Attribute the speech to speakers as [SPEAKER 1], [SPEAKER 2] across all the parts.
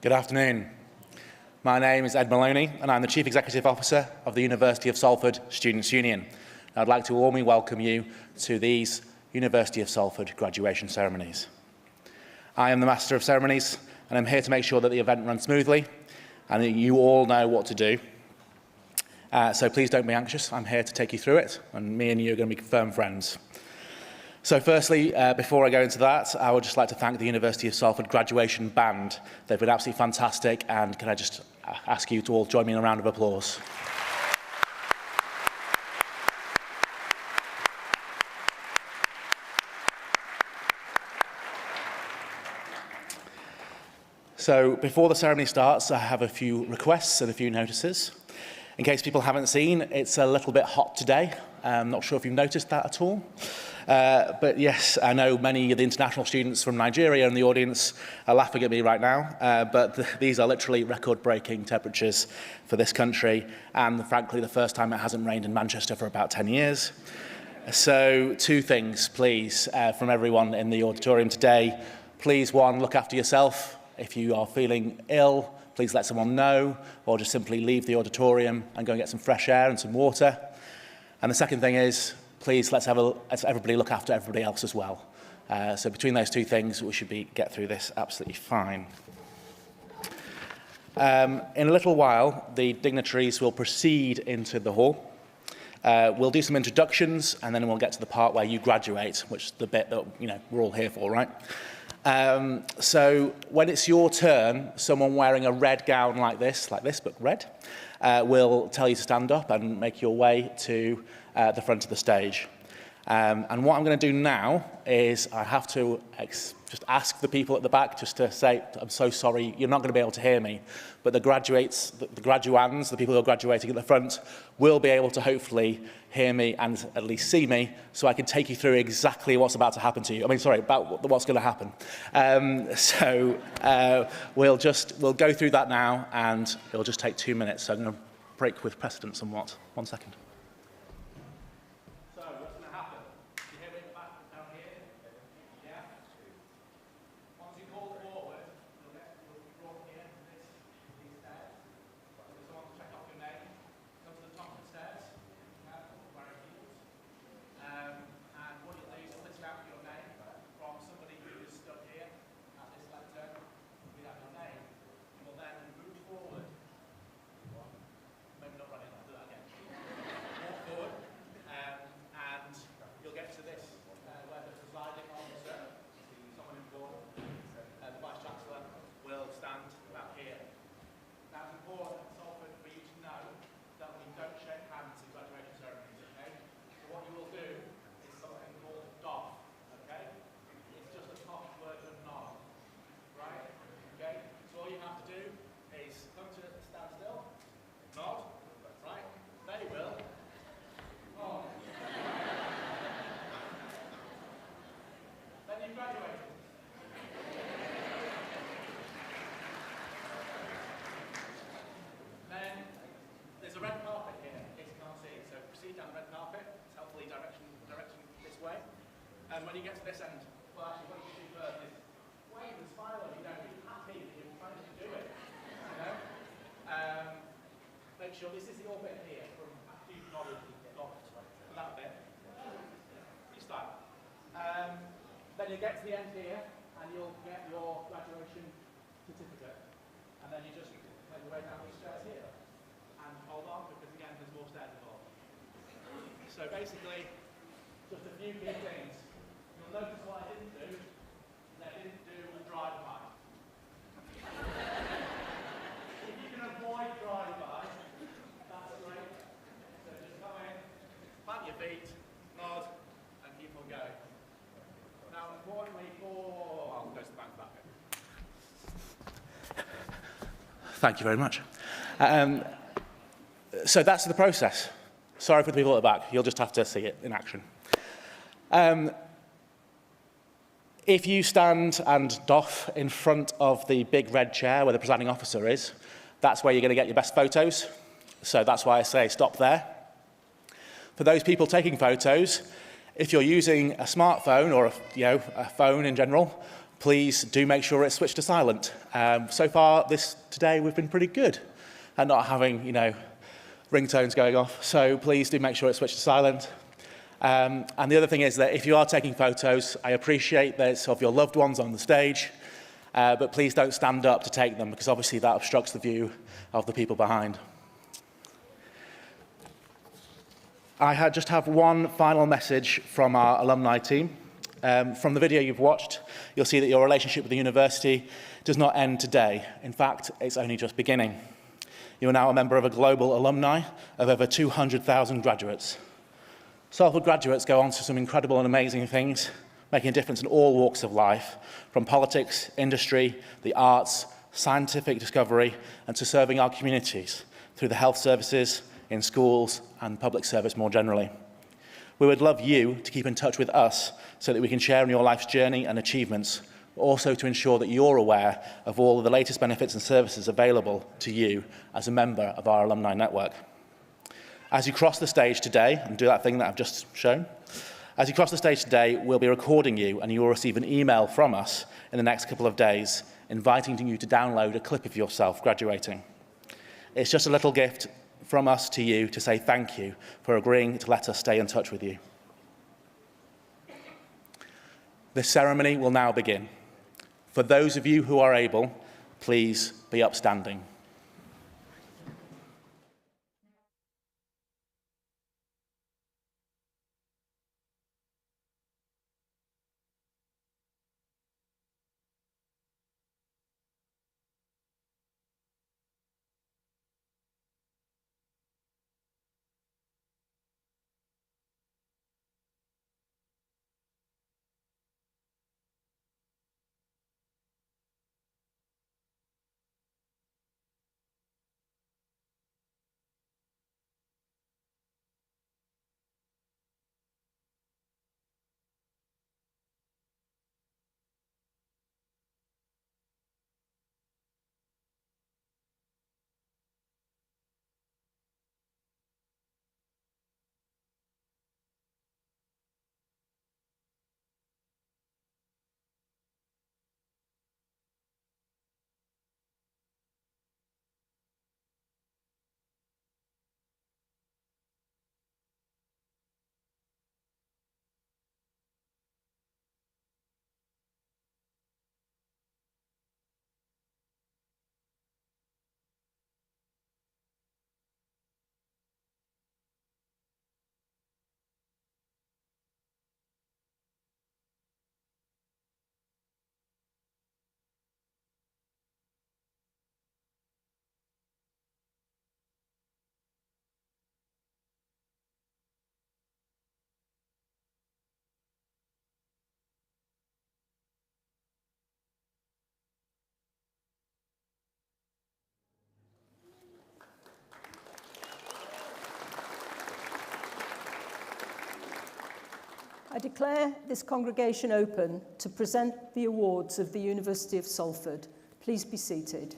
[SPEAKER 1] Good afternoon. My name is Ed Maloney and I'm the Chief Executive Officer of the University of Salford Students' Union. I'd like to warmly welcome you to these University of Salford graduation ceremonies. I am the Master of Ceremonies and I'm here to make sure that the event runs smoothly and that you all know what to do. So please don't be anxious, I'm here to take you through it and me and you are going to be firm friends. So firstly, before I go into that, I would just like to thank the University of Salford graduation band. They've been absolutely fantastic, and can I just ask you to all join me in a round of applause. So before the ceremony starts, I have a few requests and a few notices. In case people haven't seen, it's a little bit hot today. I'm not sure if you've noticed that at all. But yes, I know many of the international students from Nigeria in the audience are laughing at me right now, but these are literally record-breaking temperatures for this country, and frankly, the first time it hasn't rained in Manchester for about 10 years. So, two things, please, from everyone in the auditorium today. Please, one, look after yourself. If you are feeling ill, please let someone know, or just simply leave the auditorium and go and get some fresh air and some water. And the second thing is, please let's everybody look after everybody else as well. So between those two things, we should get through this absolutely fine. In a little while, the dignitaries will proceed into the hall. We'll do some introductions, and then we'll get to the part where you graduate, which is the bit that we're all here for, right? So when it's your turn, someone wearing a red gown like this but red, will tell you to stand up and make your way to the front of the stage. And what I'm going to do now is I have to just ask the people at the back just to say, I'm so sorry, you're not going to be able to hear me, but the graduates, the graduands, the people who are graduating at the front, will be able to hopefully hear me and at least see me, so I can take you through exactly what's about to happen to you. About what's going to happen. We'll go through that now, and it'll just take 2 minutes. So I'm going to break with precedent somewhat. 1 second. So what's going to happen? You hear me at the back down here? Yeah. Once you call forward, you'll be brought here to these stairs. So someone will check off your name, come to the top of the stairs. And what you'll do is list out your name from somebody who is stood here at this lectern without your name. You will then move forward. Maybe not running, I'll do that again. Walk forward, and you'll get to this where the presiding officer, someone important, the Vice Chancellor, will stand about here. Now it's important at Salford for you to know that we don't shake hands in graduation ceremonies, okay? So what you will do is something called doff, okay? It's just a posh word of nod, right? Okay? So all you have to do is come to a standstill, nod, right? They will nod. Then you've graduated. Then there's a red carpet here, in case you can't see it. So proceed down the red carpet, it's helpfully direction this way. And when you get to this end, well actually what you should do first is wave and smile at me, be happy that you've managed to do it. Make sure this is your bit here, from after you've nodded that bit. You start. Then you get to the end here, and you'll get your graduation certificate. And then you just make your way down these stairs here. And hold on, because again, there's more stairs involved. So basically, just a few key things. You'll notice what I didn't do. I didn't do a drive-by. If you can avoid drive-by, that's great. So just come in, plant your feet, nod, and keep on going. Now, importantly, I'll go to the back of that bit. Thank you very much. So that's the process. Sorry for the people at the back. You'll just have to see it in action. If you stand and doff in front of the big red chair where the presiding officer is, that's where you're going to get your best photos. So that's why I say stop there. For those people taking photos, if you're using a smartphone or a phone in general, please do make sure it's switched to silent. So far today we've been pretty good at not having, ringtones going off. So please do make sure it's switched to silent. And the other thing is that if you are taking photos, I appreciate that it's of your loved ones on the stage, but please don't stand up to take them because obviously that obstructs the view of the people behind. I just have one final message from our alumni team. From the video you've watched, you'll see that your relationship with the university does not end today. In fact, it's only just beginning. You are now a member of a global alumni of over 200,000 graduates. Salford graduates go on to some incredible and amazing things, making a difference in all walks of life, from politics, industry, the arts, scientific discovery, and to serving our communities through the health services, in schools, and public service more generally. We would love you to keep in touch with us so that we can share in your life's journey and achievements, but also to ensure that you're aware of all of the latest benefits and services available to you as a member of our alumni network. As you cross the stage today, and do that thing that I've just shown, as you cross the stage today, we'll be recording you and you will receive an email from us in the next couple of days inviting you to download a clip of yourself graduating. It's just a little gift from us to you to say thank you for agreeing to let us stay in touch with you. The ceremony will now begin. For those of you who are able, please be upstanding.
[SPEAKER 2] I declare this congregation open to present the awards of the University of Salford. Please be seated.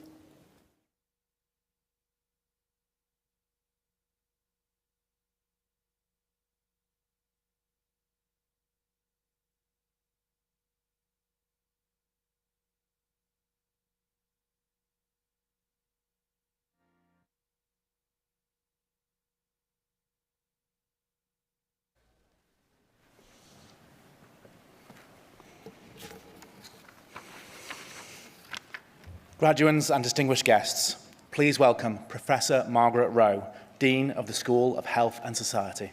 [SPEAKER 1] Graduands and distinguished guests, please welcome Professor Margaret Rowe, Dean of the School of Health and Society.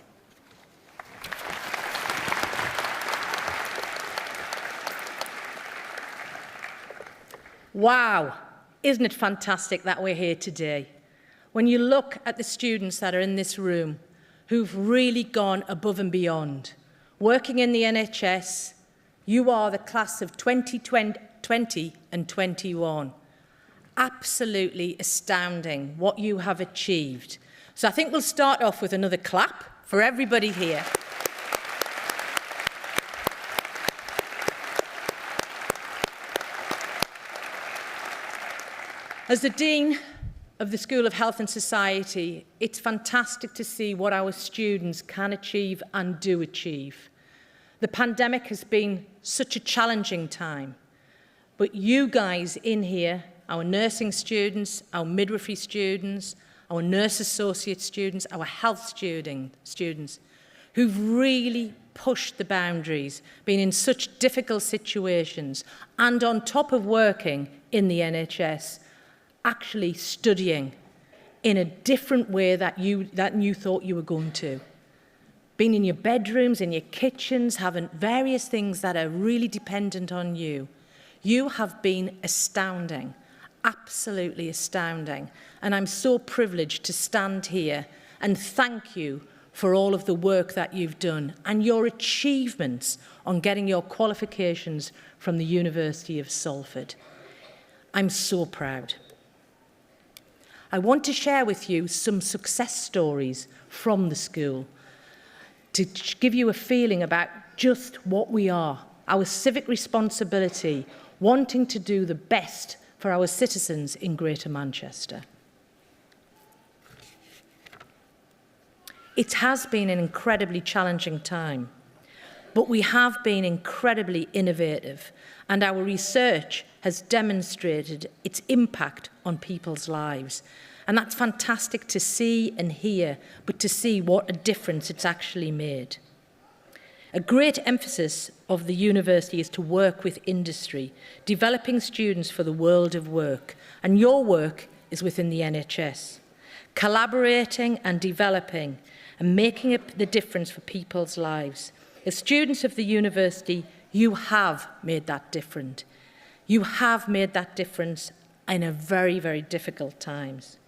[SPEAKER 3] Wow, isn't it fantastic that we're here today? When you look at the students that are in this room who've really gone above and beyond, working in the NHS, you are the class of 2020 and 21. Absolutely astounding what you have achieved. So I think we'll start off with another clap for everybody here. As the Dean of the School of Health and Society, it's fantastic to see what our students can achieve and do achieve. The pandemic has been such a challenging time, but you guys in here, our nursing students, our midwifery students, our nurse associate students, our health students, who've really pushed the boundaries, been in such difficult situations, and on top of working in the NHS, actually studying in a different way that you thought you were going to. Being in your bedrooms, in your kitchens, having various things that are really dependent on you. You have been astounding, absolutely astounding. And I'm so privileged to stand here and thank you for all of the work that you've done and your achievements on getting your qualifications from the University of Salford. I'm so proud. I want to share with you some success stories from the school to give you a feeling about just what we are, our civic responsibility, wanting to do the best for our citizens in Greater Manchester. It has been an incredibly challenging time, but we have been incredibly innovative, and our research has demonstrated its impact on people's lives. And that's fantastic to see and hear, but to see what a difference it's actually made. A great emphasis of the university is to work with industry, developing students for the world of work, and your work is within the NHS. Collaborating and developing and making the difference for people's lives. As students of the university, you have made that difference. You have made that difference in a very, very difficult times.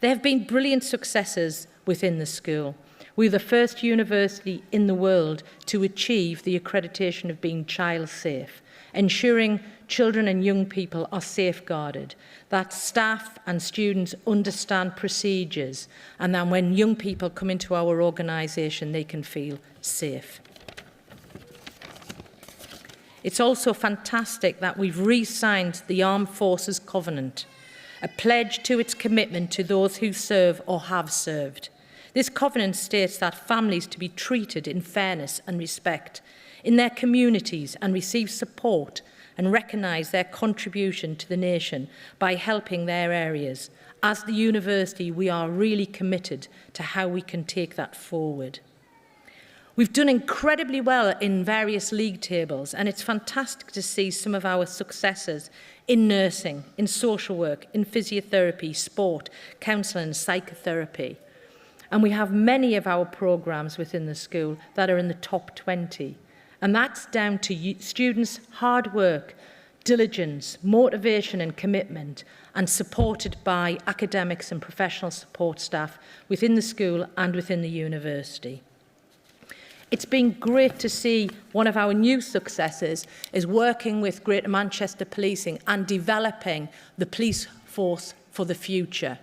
[SPEAKER 3] There have been brilliant successes within the school. We're the first university in the world to achieve the accreditation of being child safe, ensuring children and young people are safeguarded, that staff and students understand procedures, and that when young people come into our organisation, they can feel safe. It's also fantastic that we've re-signed the Armed Forces Covenant, a pledge to its commitment to those who serve or have served. This covenant states that families to be treated in fairness and respect in their communities and receive support and recognise their contribution to the nation by helping their areas. As the university, we are really committed to how we can take that forward. We've done incredibly well in various league tables, and it's fantastic to see some of our successes in nursing, in social work, in physiotherapy, sport, counselling, psychotherapy. And we have many of our programmes within the school that are in the top 20. And that's down to students' hard work, diligence, motivation and commitment, and supported by academics and professional support staff within the school and within the university. It's been great to see one of our new successes is working with Greater Manchester Policing and developing the police force for the future.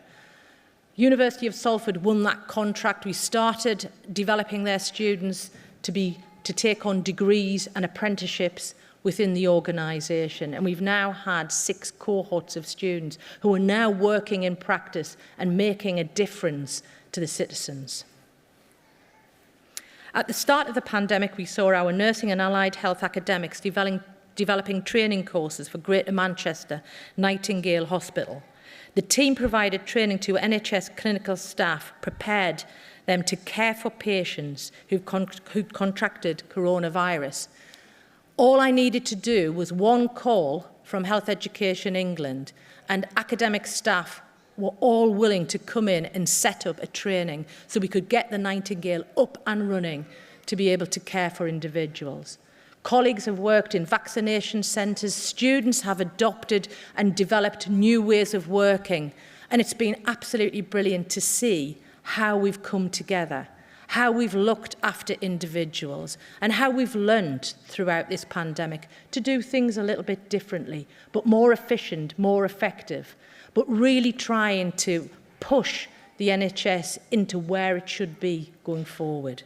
[SPEAKER 3] University of Salford won that contract. We started developing their students to take on degrees and apprenticeships within the organisation. And we've now had 6 cohorts of students who are now working in practice and making a difference to the citizens. At the start of the pandemic, we saw our nursing and allied health academics developing training courses for Greater Manchester Nightingale Hospital. The team provided training to NHS clinical staff, prepared them to care for patients who'd contracted coronavirus. All I needed to do was one call from Health Education England, and academic staff were all willing to come in and set up a training so we could get the Nightingale up and running to be able to care for individuals. Colleagues have worked in vaccination centres, students have adopted and developed new ways of working, and it's been absolutely brilliant to see how we've come together, how we've looked after individuals, and how we've learned throughout this pandemic to do things a little bit differently, but more efficient, more effective, but really trying to push the NHS into where it should be going forward.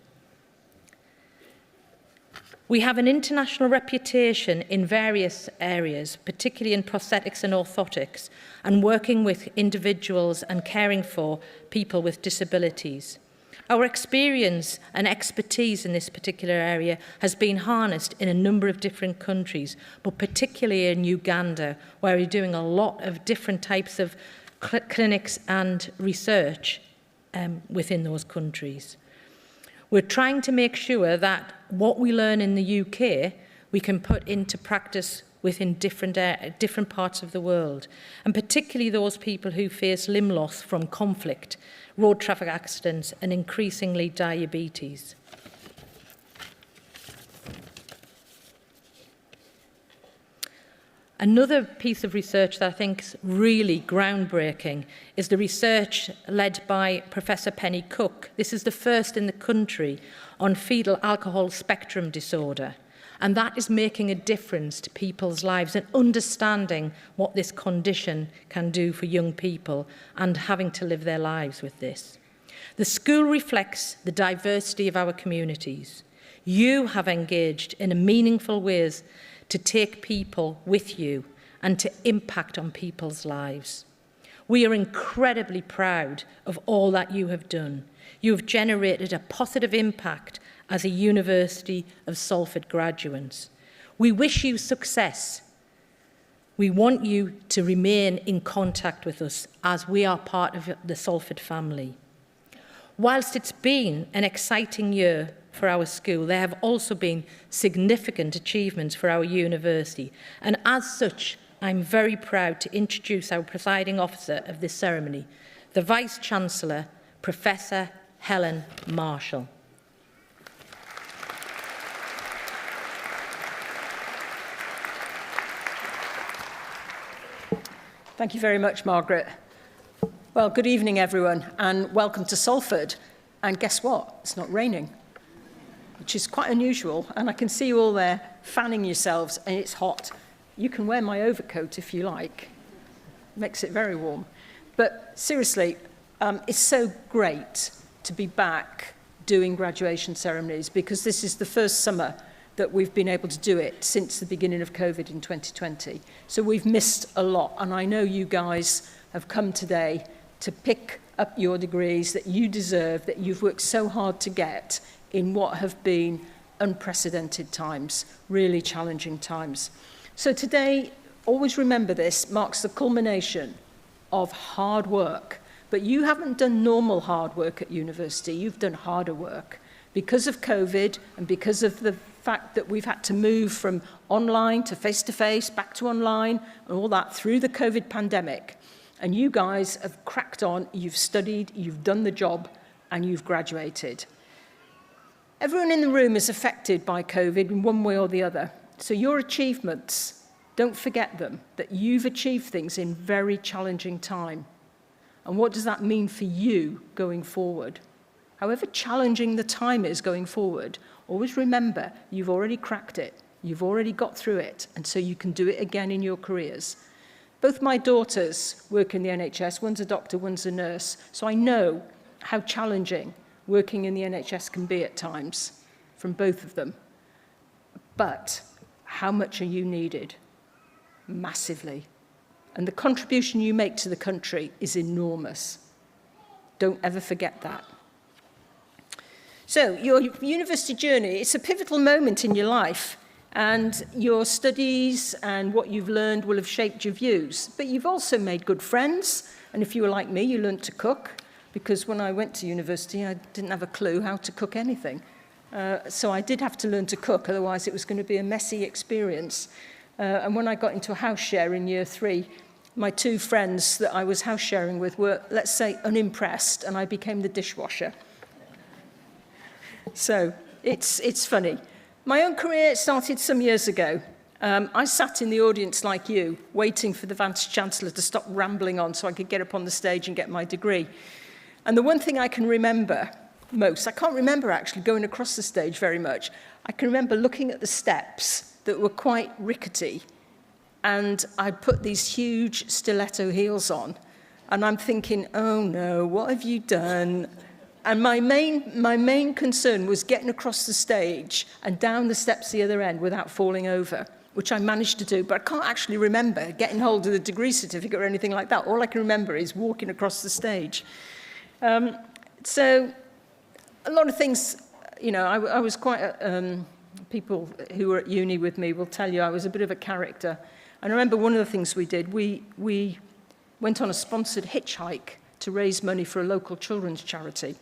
[SPEAKER 3] We have an international reputation in various areas, particularly in prosthetics and orthotics, and working with individuals and caring for people with disabilities. Our experience and expertise in this particular area has been harnessed in a number of different countries, but particularly in Uganda, where we're doing a lot of different types of clinics and research within those countries. We're trying to make sure that what we learn in the UK, we can put into practice within different parts of the world, and particularly those people who face limb loss from conflict, road traffic accidents, and increasingly diabetes. Another piece of research that I think is really groundbreaking is the research led by Professor Penny Cook. This is the first in the country on fetal alcohol spectrum disorder. And that is making a difference to people's lives and understanding what this condition can do for young people and having to live their lives with this. The school reflects the diversity of our communities. You have engaged in a meaningful ways to take people with you and to impact on people's lives. We are incredibly proud of all that you have done. You have generated a positive impact as a University of Salford graduates. We wish you success. We want you to remain in contact with us as we are part of the Salford family. Whilst it's been an exciting year for our school, there have also been significant achievements for our university. And as such, I'm very proud to introduce our presiding officer of this ceremony, the Vice-Chancellor, Professor Helen Marshall.
[SPEAKER 2] Thank you very much, Margaret. Well, good evening, everyone, and welcome to Salford. And guess what? It's not raining, which is quite unusual. And I can see you all there fanning yourselves, and it's hot. You can wear my overcoat if you like. Makes it very warm. But seriously, it's so great to be back doing graduation ceremonies, because this is the first summer that we've been able to do it since the beginning of COVID in 2020. So we've missed a lot, and I know you guys have come today to pick up your degrees that you deserve, that you've worked so hard to get in what have been unprecedented times, really challenging times. So today, always remember this, marks the culmination of hard work. But you haven't done normal hard work at university, you've done harder work. Because of COVID and because of the fact that we've had to move from online to face-to-face, back to online, and all that through the COVID pandemic. And you guys have cracked on, you've studied, you've done the job, and you've graduated. Everyone in the room is affected by COVID in one way or the other. So your achievements, don't forget them, that you've achieved things in very challenging time. And what does that mean for you going forward? However challenging the time is going forward, always remember you've already cracked it, you've already got through it, and so you can do it again in your careers. Both my daughters work in the NHS, one's a doctor, one's a nurse, so I know how challenging working in the NHS can be at times, from both of them. But how much are you needed? Massively. And the contribution you make to the country is enormous. Don't ever forget that. So your university journey, it's a pivotal moment in your life, and your studies and what you've learned will have shaped your views. But you've also made good friends, and if you were like me, you learned to cook, because when I went to university, I didn't have a clue how to cook anything. So I did have to learn to cook, otherwise it was going to be a messy experience. And when I got into a house share in year 3, my 2 friends that I was house sharing with were, let's say, unimpressed, and I became the dishwasher. So it's funny. My own career started some years ago. I sat in the audience like you, waiting for the Vice-Chancellor to stop rambling on so I could get up on the stage and get my degree. And the one thing I can remember most, I can't remember actually going across the stage very much. I can remember looking at the steps that were quite rickety, and I put these huge stiletto heels on, and I'm thinking, oh no, what have you done? And my main concern was getting across the stage and down the steps the other end without falling over, which I managed to do, but I can't actually remember getting hold of the degree certificate or anything like that. All I can remember is walking across the stage. So a lot of things, you know, I was quite, people who were at uni with me will tell you I was a bit of a character. And I remember one of the things we did, we went on a sponsored hitchhike to raise money for a local children's charity.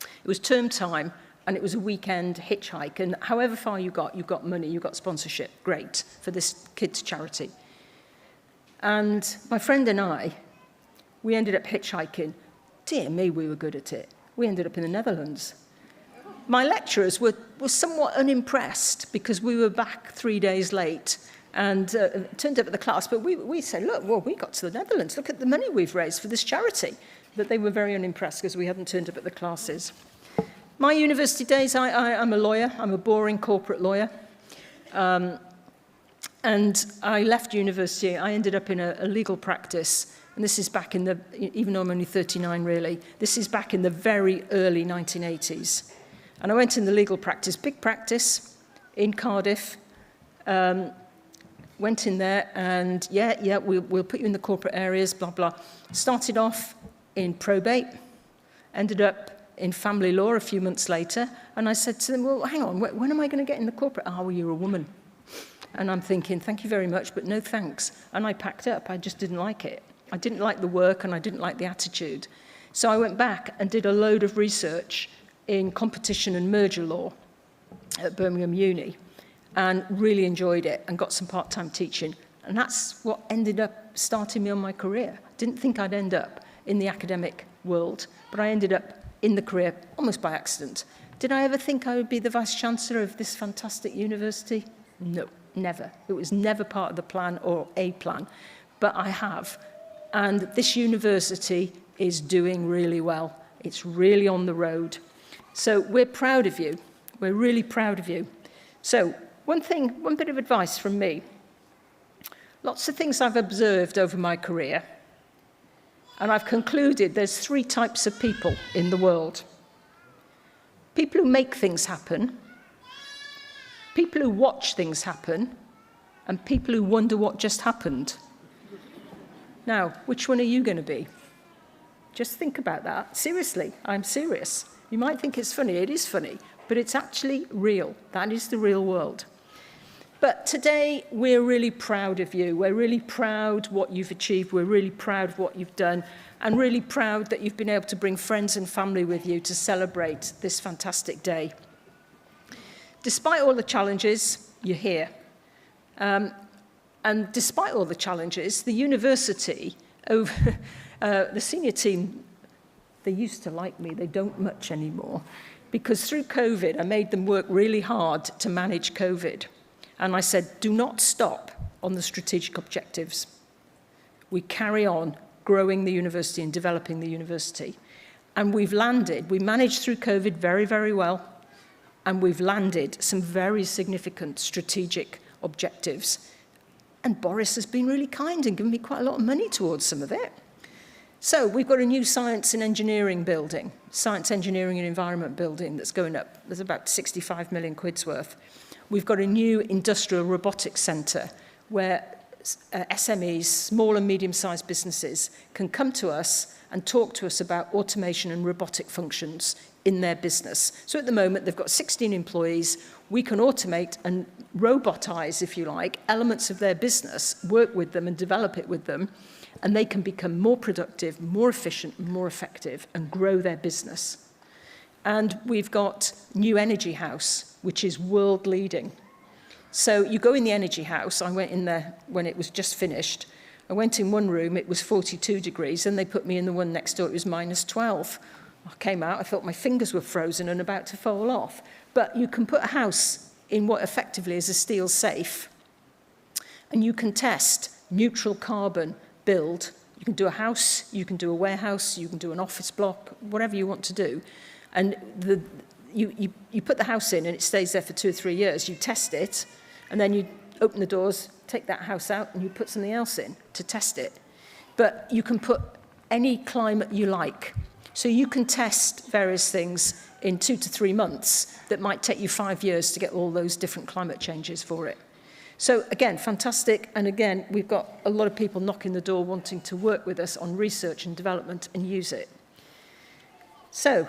[SPEAKER 2] It was term time, and it was a weekend hitchhike, and however far you got money, you got sponsorship, great, for this kids' charity. And my friend and I, we ended up hitchhiking. Dear me, we were good at it. We ended up in the Netherlands. My lecturers were somewhat unimpressed because we were back 3 days late and turned up at the class, but we said, look, well, we got to the Netherlands, look at the money we've raised for this charity. But they were very unimpressed because we hadn't turned up at the classes. My university days, I'm a lawyer, I'm a boring corporate lawyer. And I left university, I ended up in a legal practice, and this is back in the, even though I'm only 39 really, this is back in the very early 1980s. And I went in the legal practice, big practice, in Cardiff, went in there and we'll put you in the corporate areas, blah, blah. Started off in probate, ended up in family law a few months later, and I said to them, well, hang on, when am I going to get in the corporate? Oh, well, you're a woman. And I'm thinking, thank you very much, but no thanks. And I packed up, I just didn't like it. I didn't like the work and I didn't like the attitude. So I went back and did a load of research in competition and merger law at Birmingham Uni, and really enjoyed it and got some part-time teaching. And that's what ended up starting me on my career. Didn't think I'd end up in the academic world, but I ended up in the career almost by accident. Did I ever think I would be the Vice-Chancellor of this fantastic university? No, never. It was never part of the plan or a plan, but I have. And this university is doing really well. It's really on the road. So we're proud of you. We're really proud of you. So one bit of advice from me. Lots of things I've observed over my career, and I've concluded there's 3 types of people in the world. People who make things happen, people who watch things happen, and people who wonder what just happened. Now, which one are you going to be? Just think about that. Seriously, I'm serious. You might think it's funny. It is funny, but it's actually real. That is the real world. But today, we're really proud of you. We're really proud what you've achieved. We're really proud of what you've done, and really proud that you've been able to bring friends and family with you to celebrate this fantastic day. Despite all the challenges, you're here. And despite all the challenges, the university, the senior team, they used to like me. They don't much anymore. Because through COVID, I made them work really hard to manage COVID. And I said, do not stop on the strategic objectives. We carry on growing the university and developing the university. And we managed through COVID very, very well. And we've landed some very significant strategic objectives. And Boris has been really kind and given me quite a lot of money towards some of it. So we've got a new science and engineering building, science, engineering and environment building that's going up. There's about 65 million quid's worth. We've got a new industrial robotics centre where SMEs, small and medium-sized businesses, can come to us and talk to us about automation and robotic functions in their business. So at the moment, they've got 16 employees. We can automate and robotize, if you like, elements of their business, work with them and develop it with them, and they can become more productive, more efficient, more effective, and grow their business. And we've got new energy house, which is world leading. So you go in the energy house. I went in there when it was just finished. I went in one room, it was 42 degrees, and they put me in the one next door, it was minus 12. I came out, I thought my fingers were frozen and about to fall off. But you can put a house in what effectively is a steel safe, and you can test neutral carbon build. You can do a house, you can do a warehouse, you can do an office block, whatever you want to do. And you put the house in and it stays there for 2 or 3 years. You test it, and then you open the doors, take that house out, and you put something else in to test it. But you can put any climate you like. So you can test various things in 2 to 3 months that might take you 5 years to get all those different climate changes for it. So again, fantastic. And again, we've got a lot of people knocking the door wanting to work with us on research and development and use it. So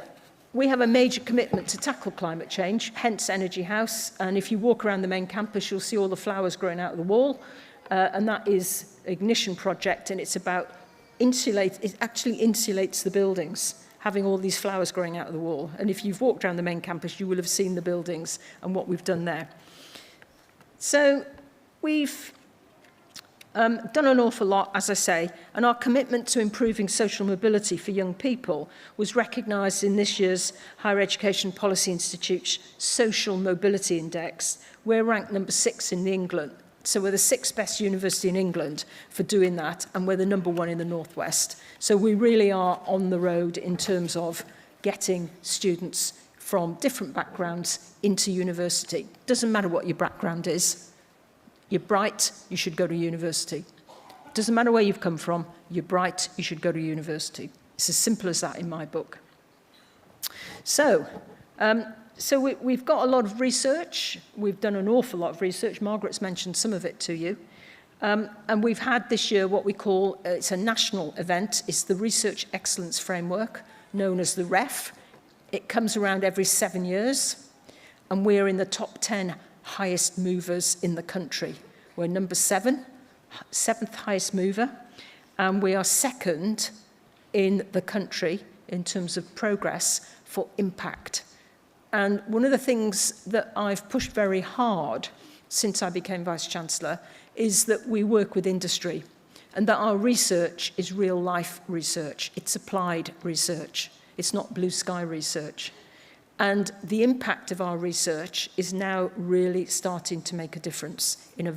[SPEAKER 2] We have a major commitment to tackle climate change, hence Energy House. And if you walk around the main campus, you'll see all the flowers growing out of the wall. And that is Ignition project, and it's about it actually insulates the buildings, having all these flowers growing out of the wall. And if you've walked around the main campus, you will have seen the buildings and what we've done there. So we've done an awful lot, as I say, and our commitment to improving social mobility for young people was recognised in this year's Higher Education Policy Institute's Social Mobility Index. We're ranked number 6 in England, so we're the 6th best university in England for doing that, and we're the number 1 in the Northwest. So we really are on the road in terms of getting students from different backgrounds into university. Doesn't matter what your background is. You're bright, you should go to university. Doesn't matter where you've come from, you're bright, you should go to university. It's as simple as that in my book. So we've got a lot of research. We've done an awful lot of research. Margaret's mentioned some of it to you. And we've had this year what we call, it's a national event, it's the Research Excellence Framework, known as the REF. It comes around every 7 years, and we're in the top 10 highest movers in the country. We're number 7, 7th highest mover, and we are 2nd in the country in terms of progress for impact. And one of the things that I've pushed very hard since I became Vice-Chancellor is that we work with industry and that our research is real-life research. It's applied research. It's not blue sky research. And the impact of our research is now really starting to make a difference in a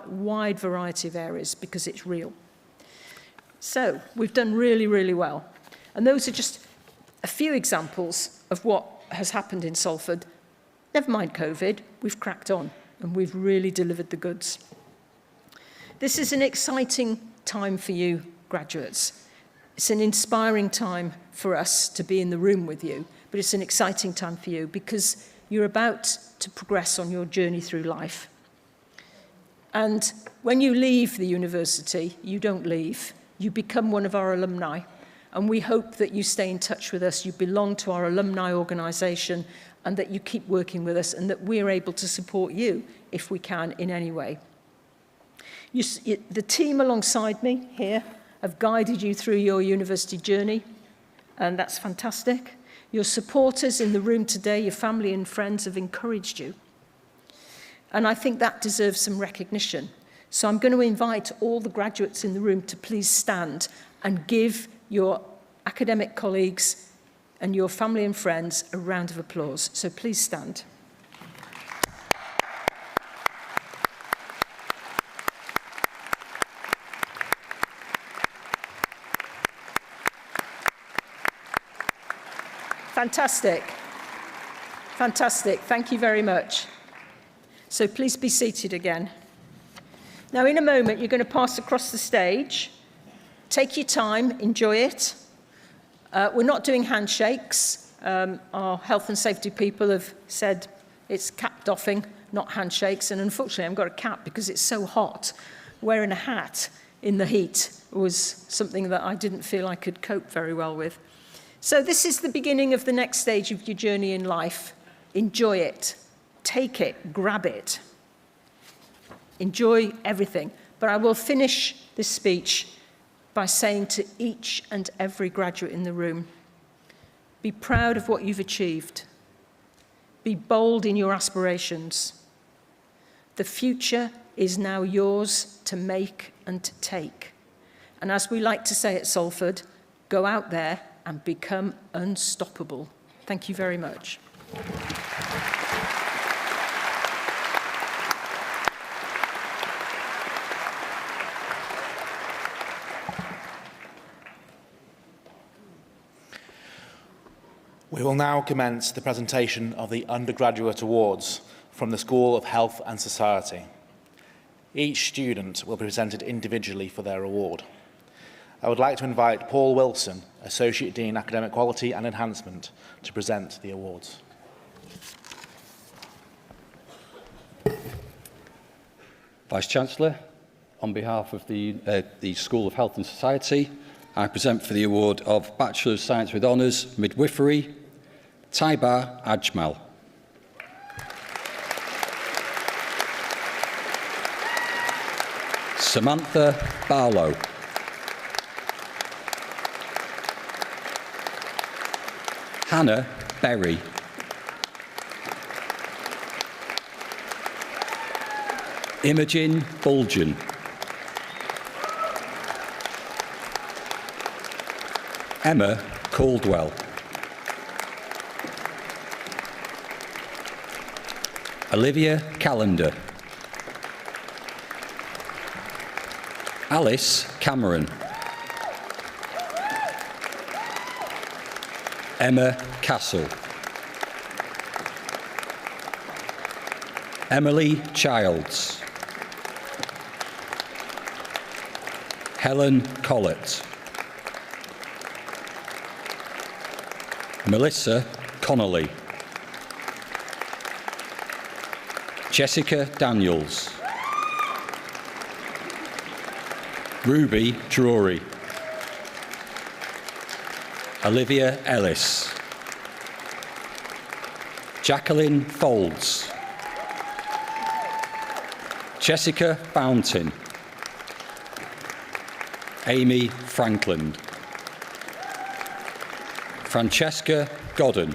[SPEAKER 2] wide variety of areas because it's real. So we've done really, really well. And those are just a few examples of what has happened in Salford. Never mind COVID, we've cracked on and we've really delivered the goods. This is an exciting time for you, graduates. It's an inspiring time for us to be in the room with you. But it's an exciting time for you because you're about to progress on your journey through life. And when you leave the university, you don't leave. You become one of our alumni. And we hope that you stay in touch with us, you belong to our alumni organisation, and that you keep working with us, and that we're able to support you, if we can, in any way. The team alongside me here have guided you through your university journey, and that's fantastic. Your supporters in the room today, your family and friends have encouraged you. And I think that deserves some recognition. So I'm going to invite all the graduates in the room to please stand and give your academic colleagues and your family and friends a round of applause. So please stand. Fantastic. Fantastic. Thank you very much. So please be seated again. Now, in a moment, you're going to pass across the stage. Take your time. Enjoy it. We're not doing handshakes. Our health and safety people have said it's cap doffing, not handshakes. And unfortunately, I've got a cap because it's so hot. Wearing a hat in the heat was something that I didn't feel I could cope very well with. So this is the beginning of the next stage of your journey in life. Enjoy it. Take it. Grab it. Enjoy everything. But I will finish this speech by saying to each and every graduate in the room, be proud of what you've achieved. Be bold in your aspirations. The future is now yours to make and to take. And as we like to say at Salford, go out there and become unstoppable. Thank you very much.
[SPEAKER 1] We will now commence the presentation of the undergraduate awards from the School of Health and Society. Each student will be presented individually for their award. I would like to invite Paul Wilson, Associate Dean Academic Quality and Enhancement, to present the awards.
[SPEAKER 4] Vice-Chancellor, on behalf of the School of Health and Society, I present for the award of Bachelor of Science with Honours, Midwifery, Taiba Ajmal. Samantha Barlow. Hannah Berry. Imogen Bulgen. Emma Caldwell. Olivia Callender. Alice Cameron. Emma Castle. Emily Childs. Helen Collett. Melissa Connolly. Jessica Daniels. Ruby Drury. Olivia Ellis. Jacqueline Folds. Jessica Fountain. Amy Franklin. Francesca Godden.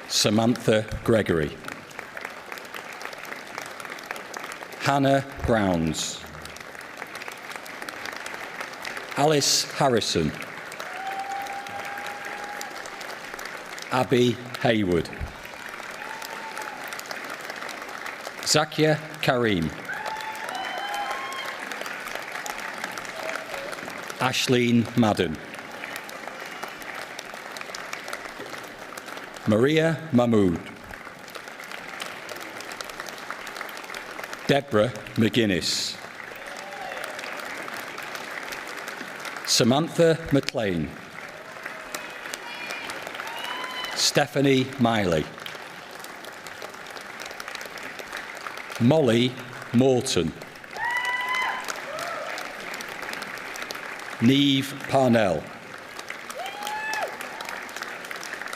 [SPEAKER 4] Samantha Gregory. Hannah Browns. Alice Harrison. Abby Hayward. Zakia Karim. Ashleen Madden. Maria Mahmood. Deborah McGuinness. Samantha McLean. Stephanie Miley. Molly Morton. Neve Parnell.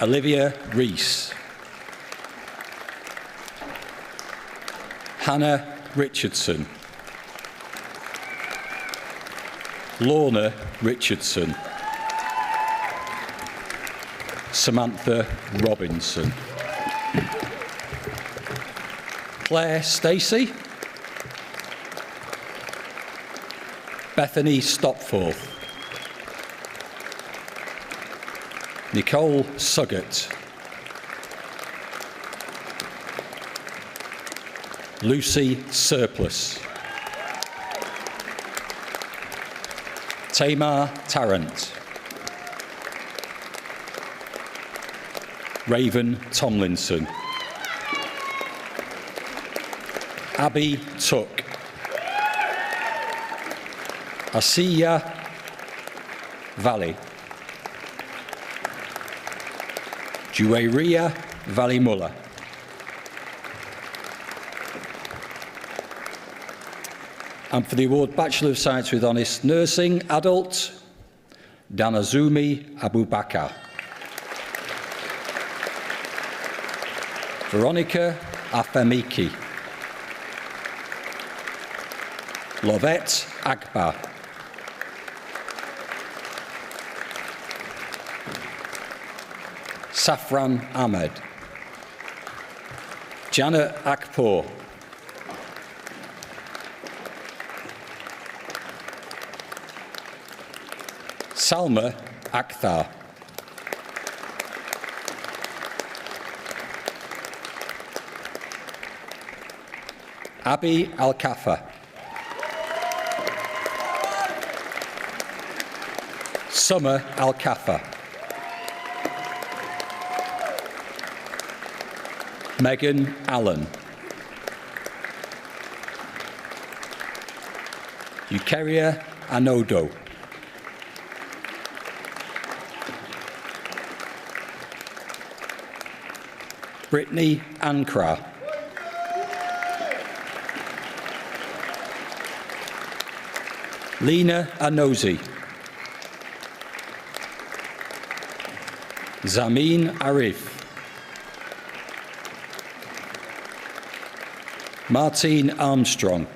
[SPEAKER 4] Olivia Rees. Hannah Richardson. Lorna Richardson. Samantha Robinson. Claire Stacey. Bethany Stopforth. Nicole Suggett. Lucy Surplus. Tamar Tarrant. Raven Tomlinson. Abby Tuck. Asiya Valley. Juwairia Valley-Muller. And for the award Bachelor of Science with Honors Nursing, Adult, Danazumi Abubakar. Veronica Afemiki. Lovette Akbar. Safran Ahmed. Janet Akpour. Salma Akhtar. Abi Al-Kafa. Summer Al-Kafa. Megan Allen. Eukaria Anodo. Brittany Ankra. Lena Anozi. Zamin Arif. Martine Armstrong.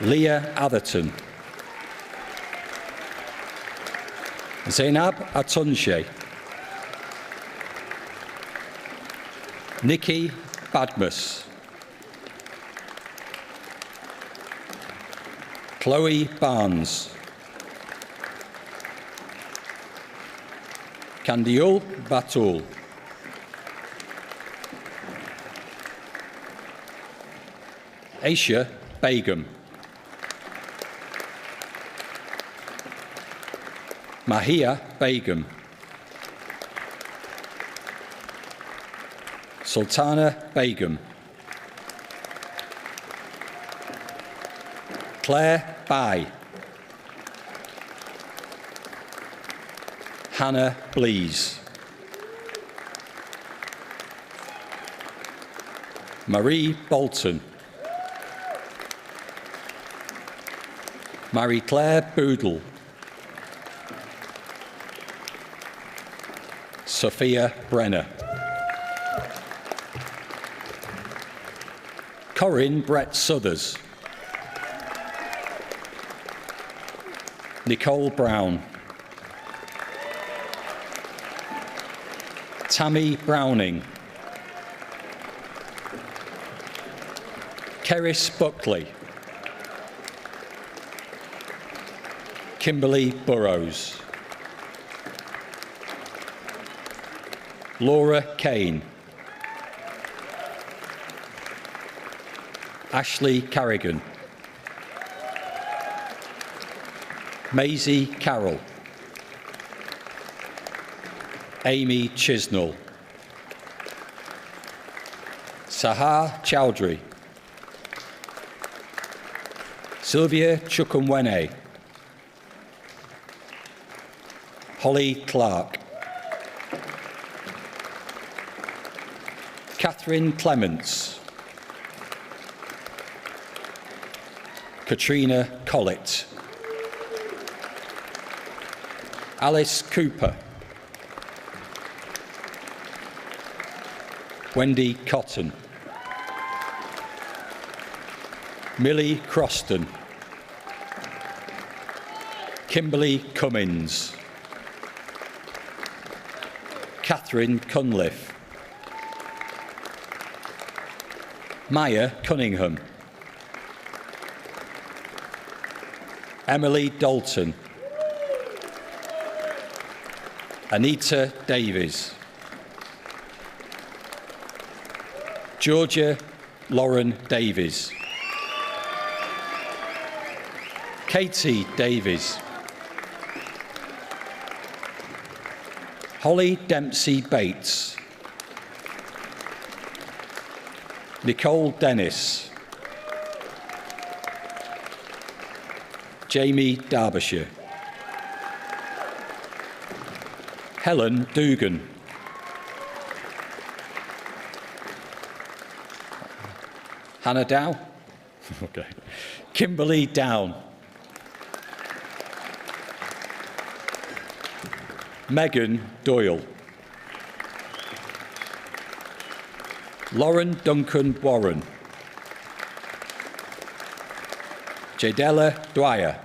[SPEAKER 4] Leah Atherton. Zainab Atunche. Nikki Badmus. Chloe Barnes. Kandiul Batul. Aisha Begum. Mahia Begum. Sultana Begum. Claire Bai. Hannah Blees. Marie Bolton. Marie-Claire Boodle. Sophia Brenner. Corinne Brett Suthers. Nicole Brown. Tammy Browning. Keris Buckley. Kimberly Burrows. Laura Kane. Ashley Carrigan. Maisie Carroll. Amy Chisnell. Sahar Chowdhury. Sylvia Chukwumwene. Holly Clark. Catherine Clements. Katrina Collett. Alice Cooper. Wendy Cotton. Millie Croston. Kimberly Cummins. Catherine Cunliffe. Maya Cunningham. Emily Dalton. Anita Davies. Georgia Lauren Davies. Katie Davies. Holly Dempsey Bates. Nicole Dennis. Jamie Derbyshire. Helen Dugan. Hannah Dow. Okay. Kimberly Down. Megan Doyle. Lauren Duncan Warren. Jadella Dwyer.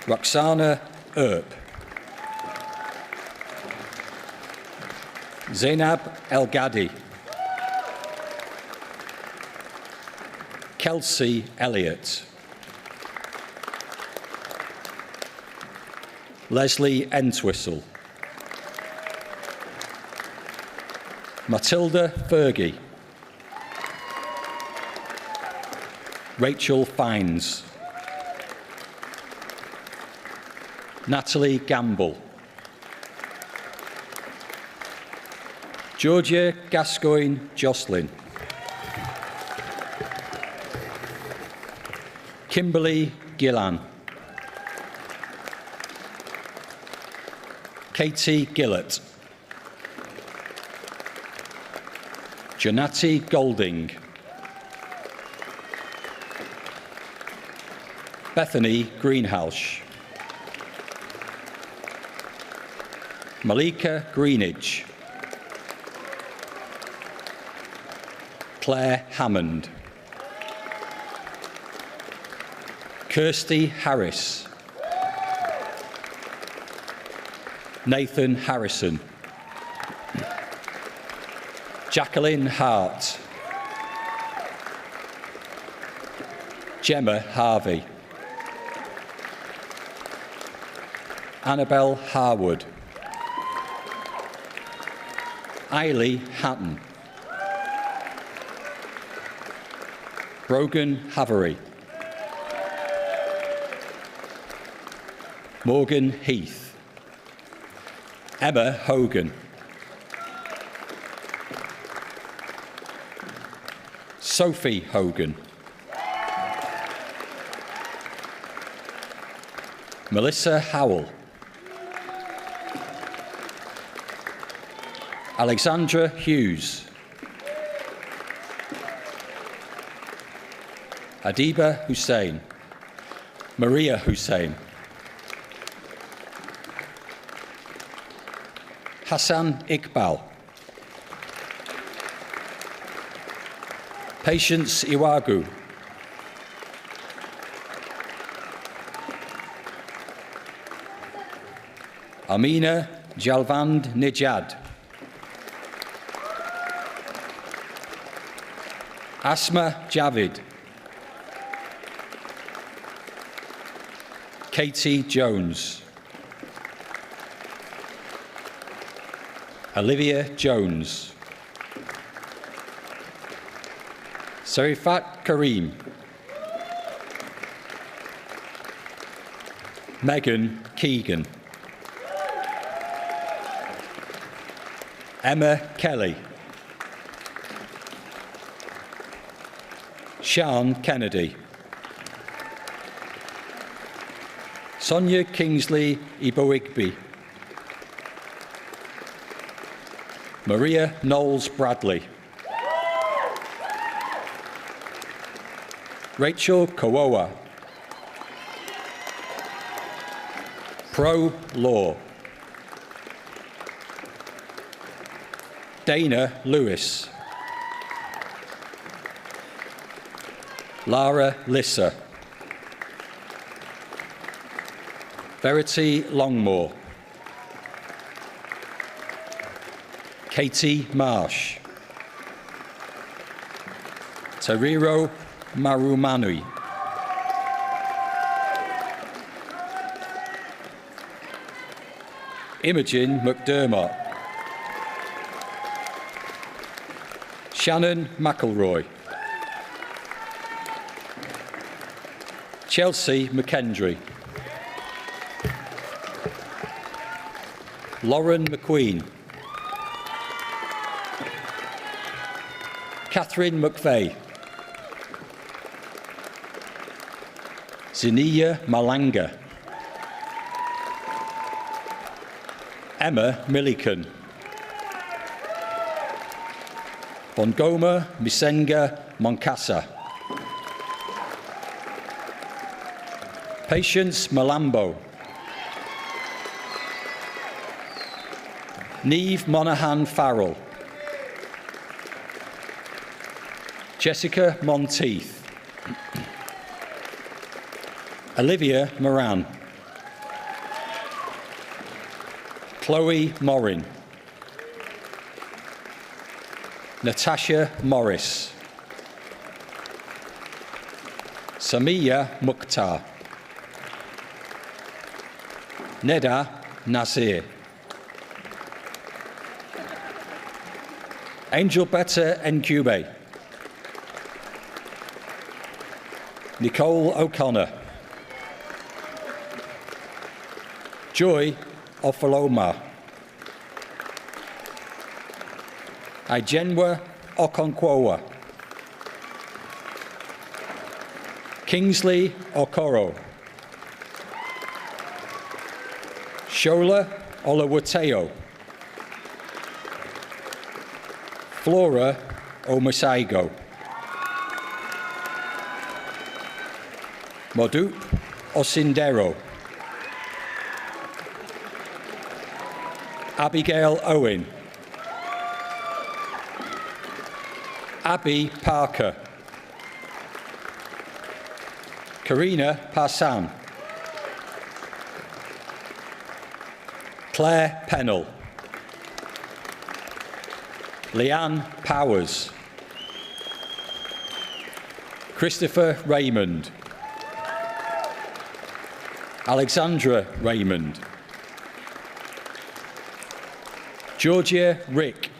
[SPEAKER 4] Roxana Earp. Zainab El Gadi. Kelsey Elliott. Leslie Entwistle. Matilda Fergie. Rachel Fines. Natalie Gamble. Georgia Gascoigne Jocelyn. Kimberly Gillan. Katie Gillett. Janati Golding. Bethany Greenhalgh, Malika Greenidge, Claire Hammond, Kirsty Harris, Nathan Harrison, Jacqueline Hart, Gemma Harvey, Annabelle Harwood, Eiley Hatton, Brogan Havery, Morgan Heath, Emma Hogan, Sophie Hogan, Melissa Howell, Alexandra Hughes, Adiba Hussain, Maria Hussain, Hassan Iqbal, Patience Iwagu, Amina Jalvand Nijad, Asma Javid, Katie Jones, Olivia Jones, Sarifat Karim, Megan Keegan, Emma Kelly, Sean Kennedy, Sonia Kingsley Iboigby, Maria Knowles Bradley, Rachel Kawoa, Pro Law, Dana Lewis, Lara Lissa, Verity Longmore, Katie Marsh, Tariro Marumanui, Imogen McDermott, Shannon McElroy, Chelsea McKendry, Lauren McQueen, Catherine McVeigh, Ziniya Malanga, Emma Milliken, Bongoma Misenga Moncasa, Patience Malambo, Neve Monaghan Farrell, Jessica Monteith, Olivia Moran, Chloe Morin, Natasha Morris, Samiya Mukhtar, Neda Nasir, Angel Betta Ncube, Nicole O'Connor, Joy Ofaloma, Ijenwa Okonkwowa, Kingsley Okoro, Shola Olawateo, Flora Omasaigo, Modup Osindero. Abigail Owen. Abby Parker. Karina Parsan. Claire Pennell. Leanne Powers. Christopher Raymond. Alexandra Raymond. Georgia Rick.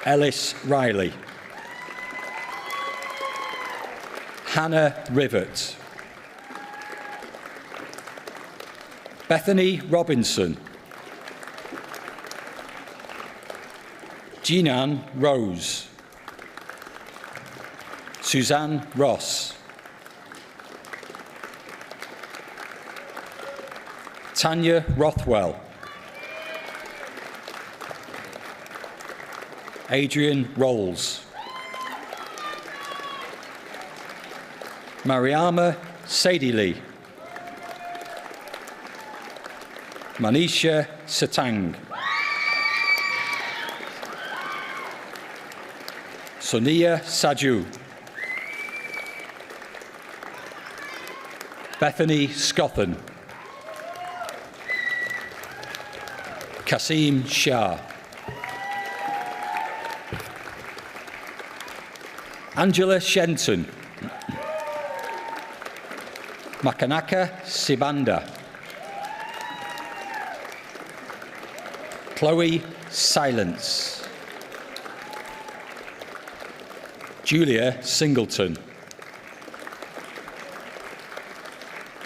[SPEAKER 4] Ellis Riley. Hannah Rivett. Bethany Robinson. Jeanan Rose. Suzanne Ross. Tanya Rothwell. Adrian Rolls. Mariama Sadili. Manisha Satang. Sonia Saju. Bethany Scothen. Kasim Shah. Angela Shenton. Makanaka Sibanda. Chloe Silence. Julia Singleton.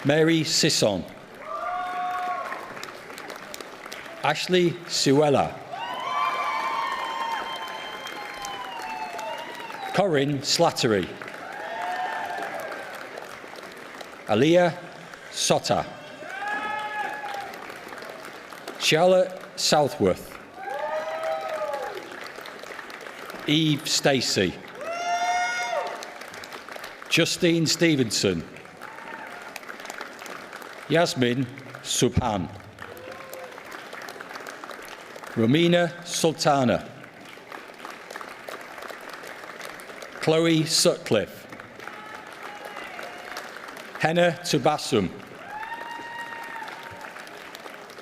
[SPEAKER 4] Mary Sisson. Ashley Suella. Corinne Slattery. Aliyah Sotta. Charlotte Southworth. Eve Stacey. Justine Stevenson. Yasmin Subhan. Romina Sultana. Chloe Sutcliffe. Henna Tubassum.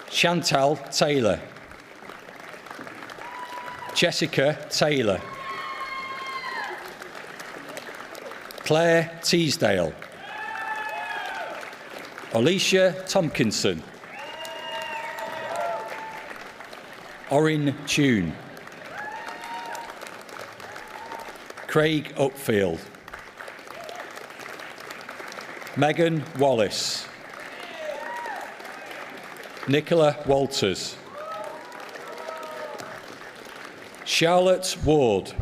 [SPEAKER 4] Chantal Taylor. Jessica Taylor. Claire Teasdale. Alicia Tompkinson. Orrin Tune. Craig Upfield. Megan Wallace. Nicola Walters. Charlotte Ward.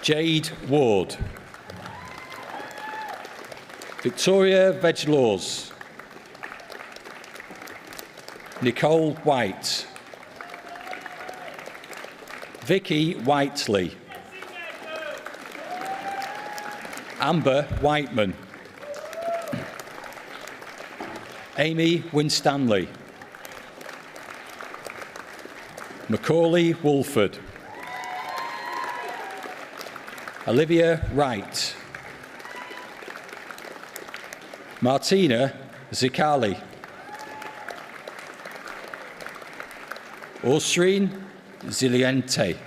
[SPEAKER 4] Jade Ward. Victoria Veglaws. Nicole White. Vicky Whiteley. Amber Whiteman. Amy Winstanley. Macaulay Wolford. Olivia Wright. Martina Zicali. Osreen Ziliente.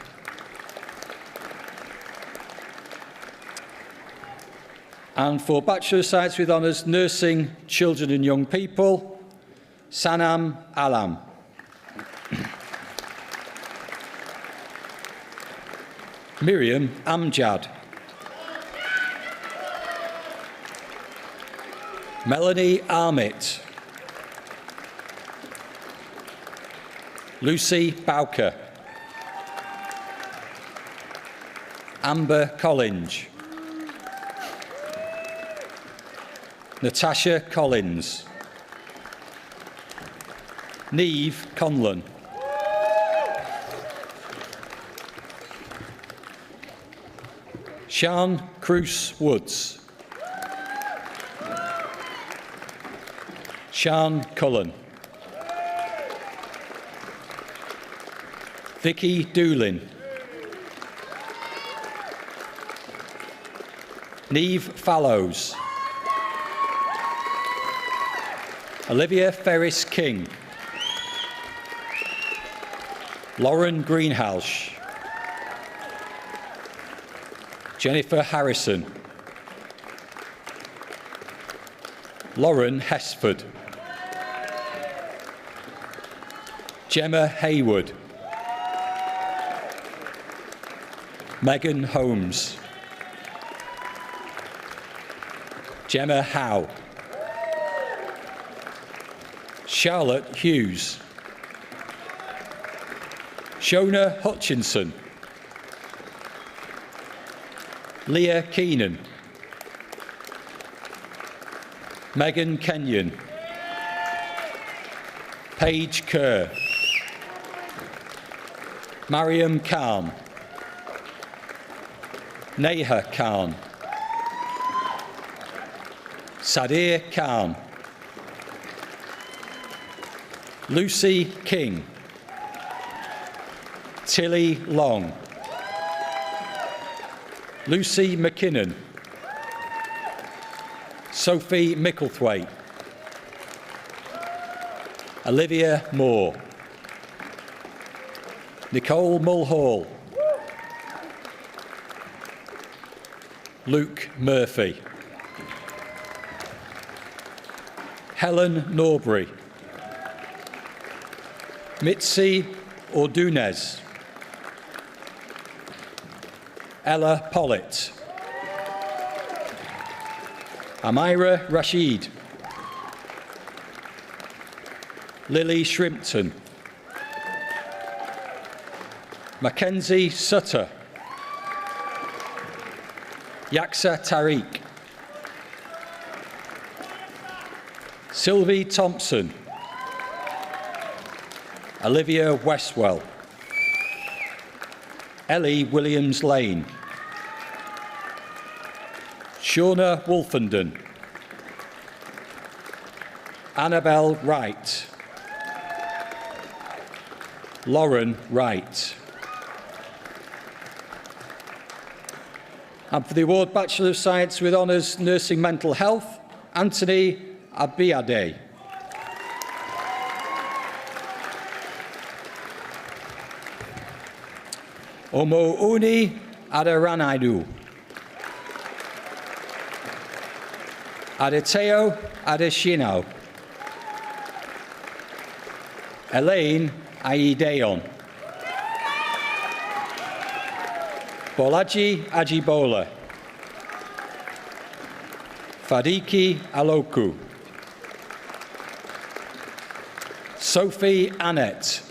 [SPEAKER 4] And for Bachelor of Science with Honours, Nursing Children and Young People, Sanam Alam. Miriam Amjad. Melanie Armitt. Lucy Bowker. Amber Collins. Natasha Collins. Neve Conlon. Sian Cruz Woods. Sian Cullen. Vicky Doolin. Neve Fallows. Olivia Ferris King. Lauren Greenhalgh. Jennifer Harrison. Lauren Hesford. Gemma Haywood. Megan Holmes. Gemma Howe. Charlotte Hughes. Shona Hutchinson. Leah Keenan. Megan Kenyon. Paige Kerr. Mariam Khan. Neha Khan. Sadir Khan. Lucy King. Tilly Long. Lucy McKinnon. Sophie Micklethwaite. Olivia Moore. Nicole Mulhall. Luke Murphy. Helen Norbury. Mitzi Ordunez. Ella Pollitt. Amira Rashid. Lily Shrimpton. Mackenzie Sutter. Yaksa Tariq. Sylvie Thompson. Olivia Westwell. Ellie Williams-Lane. Shauna Wolfenden. Annabelle Wright. Lauren Wright. And for the award Bachelor of Science with Honours Nursing Mental Health, Anthony Abiade. Omo Uni Aderanaidu. Adeteo Adeshinao. Elaine Aideon. Bolaji Ajibola. Fadiki Aloku. Sophie Annette.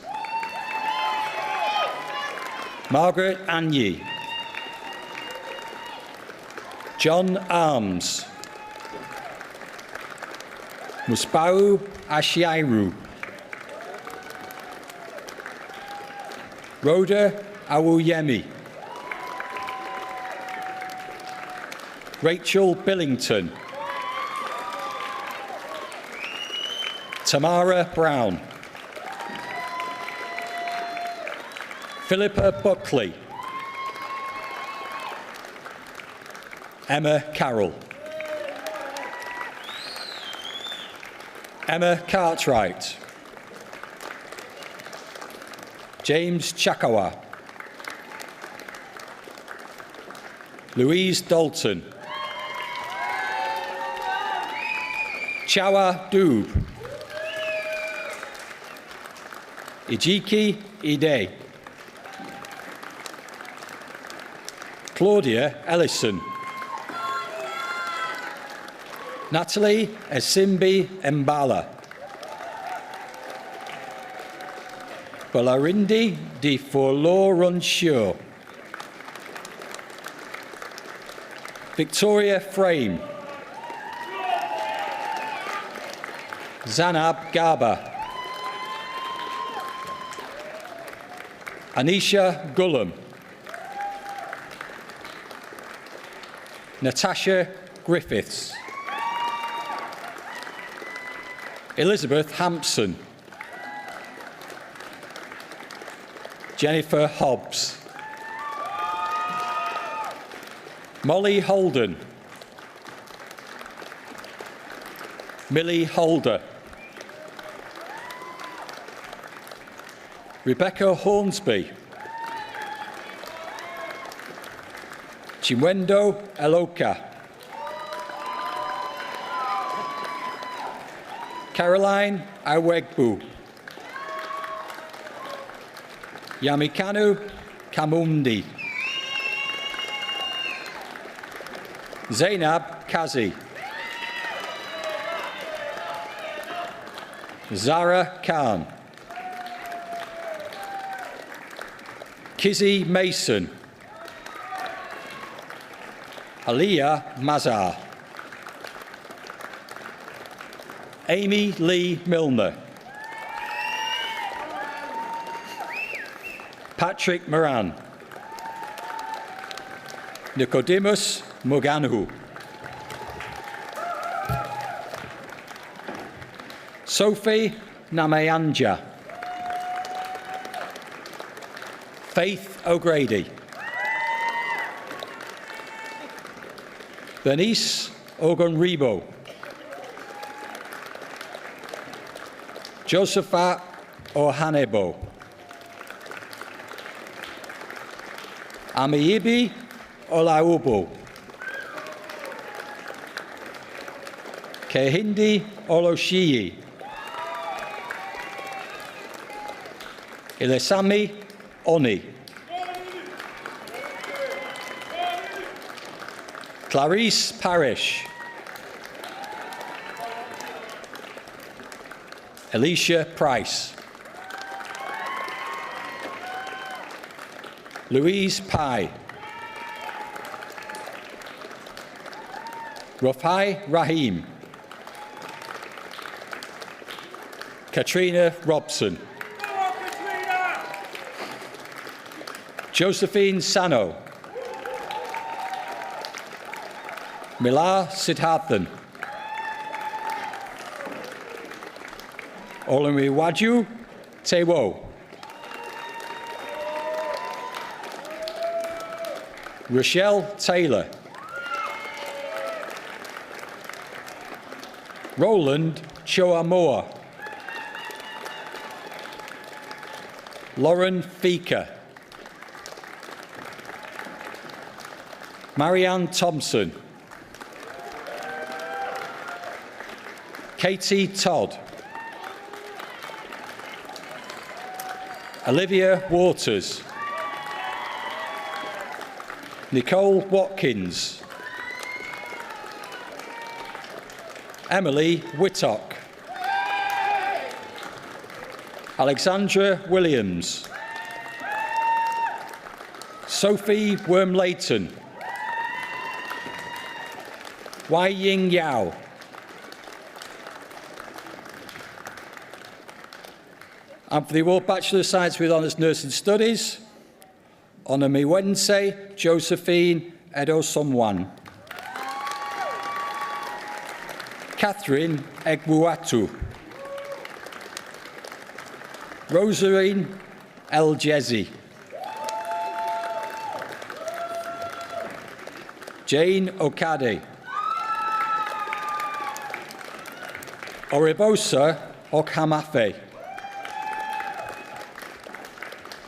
[SPEAKER 4] Margaret Anyi. John Arms. Muspau Ashiairu. Rhoda Awuyemi. Rachel Billington. Tamara Brown. Philippa Buckley. Emma Carroll. Emma Cartwright. James Chakawa. Louise Dalton. Chawa Doob. Ijiki Ide. Claudia Ellison. Natalie Esimbi Mbala. Balarindi Di Forlorunshire. Victoria Frame. Zanab Garba. Anisha Gullam. Natasha Griffiths. Elizabeth Hampson. Jennifer Hobbs. Molly Holden. Millie Holder. Rebecca Hornsby. Chimwendo Eloka. Caroline Awegbu. Yamikanu Kamundi. Zainab Kazi. Zara Khan. Kizzy Mason. Aliyah Mazar. Amy Lee Milner. Patrick Moran. Nicodemus Muganu. Sophie Namayanja. Faith O'Grady. Bernice Ogunribo. Josepha Ohanebo. Amiyibi Olaubo. Kehindi Oloshiyi. Ilesami Oni. Clarice Parish. Alicia Price. Louise Pye. Rafai Rahim. Katrina Robson. Josephine Sano. Mila Siddharthan. Olamiwaju Tewo. Rochelle Taylor. Roland Choamoa. Lauren Fika. Marianne Thompson. Katie Todd. Olivia Waters. Nicole Watkins. Emily Whittock. Alexandra Williams. Sophie Wormleighton. Wai Ying Yao. And for the award Bachelor of Science with Honours Nursing Studies, Onamiwense Josephine Edosomwan. Catherine Egbuatu. Rosarine El Jezi. Jane Okade. Oribosa Okhamafe.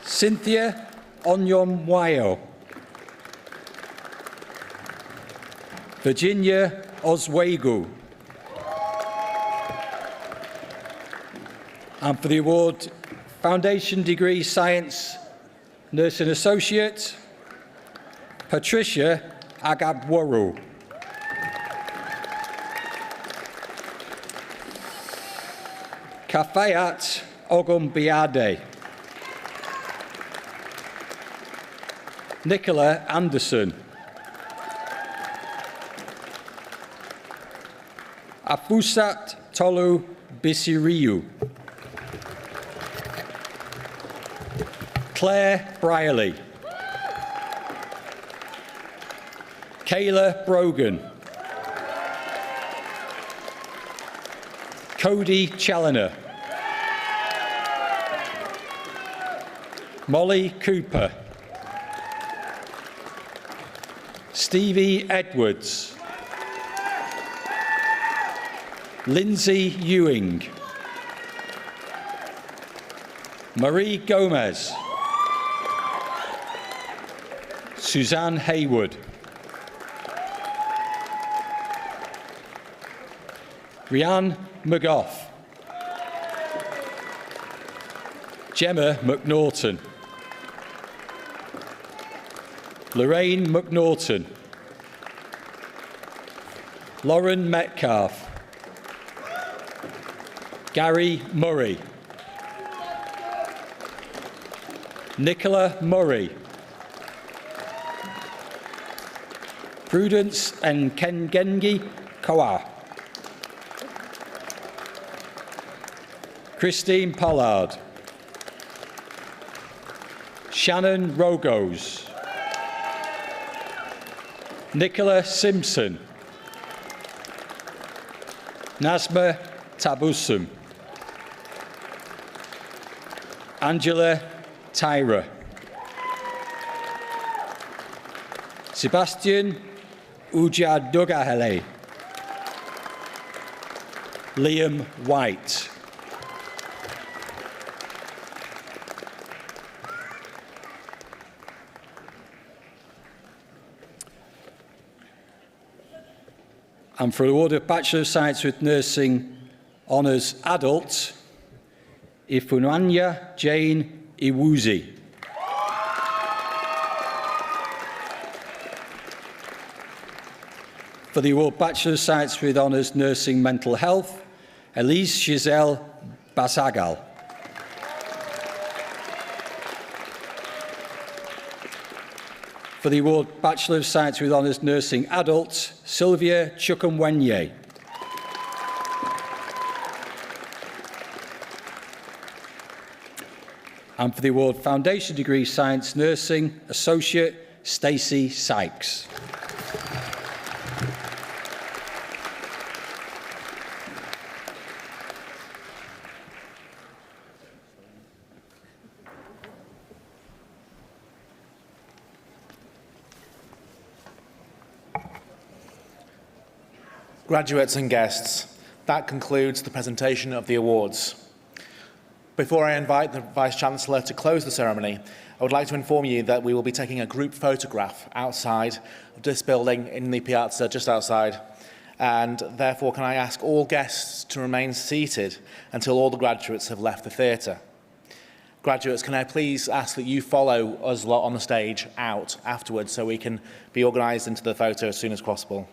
[SPEAKER 4] Cynthia Onyomwayo. Virginia Oswego. And for the award, Foundation Degree Science Nursing Associate, Patricia Agabworo. Kafayat Ogumbiade. Nicola Anderson. Afusat Tolu Bisiriu. Claire Brierley. Kayla Brogan. Cody Challoner. Molly Cooper. Stevie Edwards. Lindsay Ewing. Marie Gomez. Suzanne Haywood. Rhianne McGough. Gemma McNaughton. Lorraine McNaughton. Lauren Metcalf. Gary Murray. Nicola Murray. Prudence Nkengengi Kawa. Christine Pollard. Shannon Rogos. Nicola Simpson. Nazma Tabusum. Angela Tyra. Sebastian Ujadugahele. Liam White. And for award of Bachelor of Science with Nursing Honours Adult, Ifunanya Jane Iwuzi. For the award Bachelor of Science with Honours Nursing Mental Health, Elise Giselle Basagal. For the award Bachelor of Science with Honours Nursing Adult, Sylvia Chukwuemwenye. And for the award Foundation Degree Science Nursing Associate, Stacey Sykes.
[SPEAKER 1] Graduates and guests, that concludes the presentation of the awards. Before I invite the Vice-Chancellor to close the ceremony, I would like to inform you that we will be taking a group photograph outside of this building in the piazza just outside, and therefore can I ask all guests to remain seated until all the graduates have left the theatre. Graduates, can I please ask that you follow us lot on the stage out afterwards so we can be organised into the photo as soon as possible.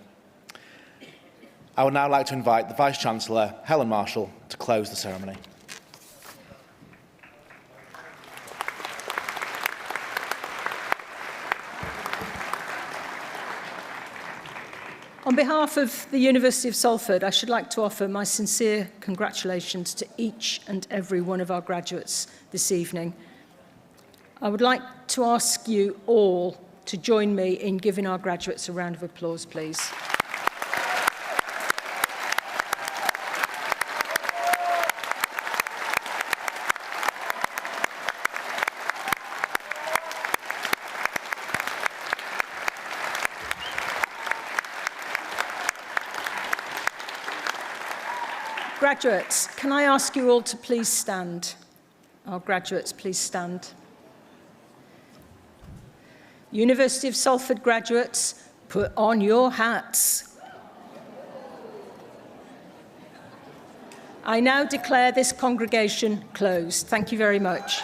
[SPEAKER 1] I would now like to invite the Vice-Chancellor, Helen Marshall, to close the ceremony.
[SPEAKER 2] On behalf of the University of Salford, I should like to offer my sincere congratulations to each and every one of our graduates this evening. I would like to ask you all to join me in giving our graduates a round of applause, please. Graduates, can I ask you all to please stand? Our graduates, please stand. University of Salford graduates, put on your hats. I now declare this congregation closed. Thank you very much.